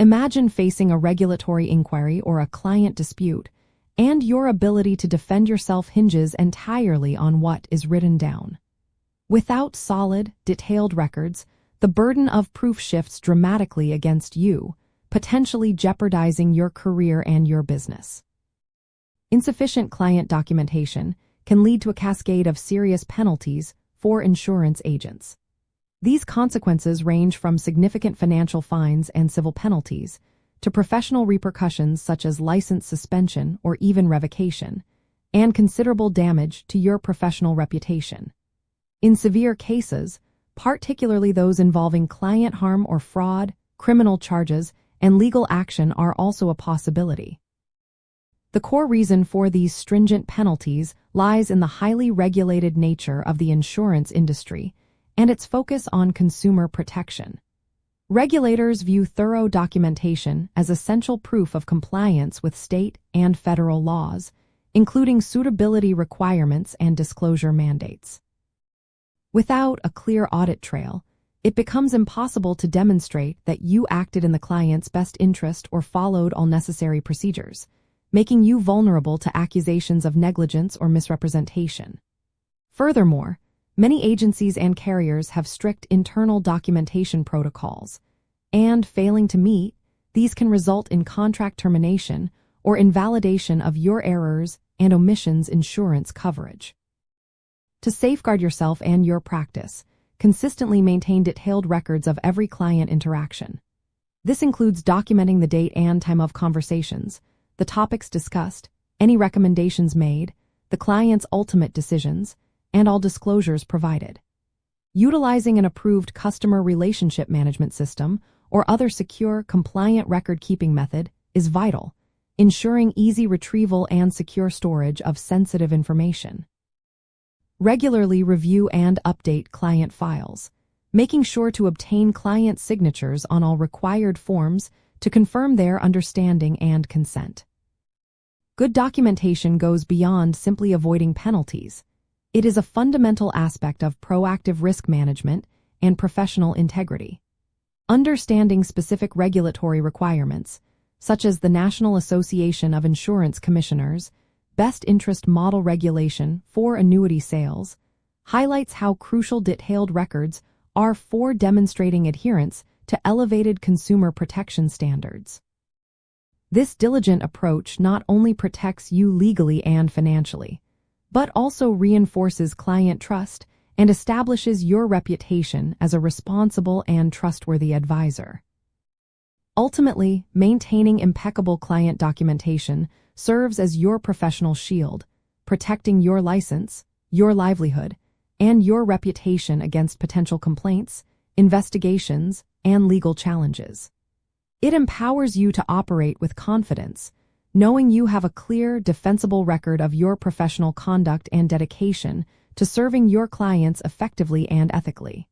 Imagine facing a regulatory inquiry or a client dispute, and your ability to defend yourself hinges entirely on what is written down. Without solid, detailed records, the burden of proof shifts dramatically against you, potentially jeopardizing your career and your business. Insufficient client documentation can lead to a cascade of serious penalties for insurance agents. These consequences range from significant financial fines and civil penalties to professional repercussions such as license suspension or even revocation, and considerable damage to your professional reputation. In severe cases, particularly those involving client harm or fraud, criminal charges, and legal action are also a possibility. The core reason for these stringent penalties lies in the highly regulated nature of the insurance industry and its focus on consumer protection. Regulators view thorough documentation as essential proof of compliance with state and federal laws, including suitability requirements and disclosure mandates. Without a clear audit trail, it becomes impossible to demonstrate that you acted in the client's best interest or followed all necessary procedures, making you vulnerable to accusations of negligence or misrepresentation. Furthermore, many agencies and carriers have strict internal documentation protocols, and failing to meet, these can result in contract termination or invalidation of your errors and omissions insurance coverage. To safeguard yourself and your practice, consistently maintain detailed records of every client interaction. This includes documenting the date and time of conversations, the topics discussed, any recommendations made, the client's ultimate decisions, and all disclosures provided. Utilizing an approved customer relationship management system or other secure, compliant record-keeping method is vital, ensuring easy retrieval and secure storage of sensitive information. Regularly review and update client files, making sure to obtain client signatures on all required forms to confirm their understanding and consent. Good documentation goes beyond simply avoiding penalties. It is a fundamental aspect of proactive risk management and professional integrity. Understanding specific regulatory requirements, such as the National Association of Insurance Commissioners, Best Interest Model Regulation for annuity sales, highlights how crucial detailed records are for demonstrating adherence to elevated consumer protection standards. This diligent approach not only protects you legally and financially, but also reinforces client trust and establishes your reputation as a responsible and trustworthy advisor. Ultimately, maintaining impeccable client documentation serves as your professional shield, protecting your license, your livelihood, and your reputation against potential complaints, investigations, and legal challenges. It empowers you to operate with confidence, knowing you have a clear, defensible record of your professional conduct and dedication to serving your clients effectively and ethically.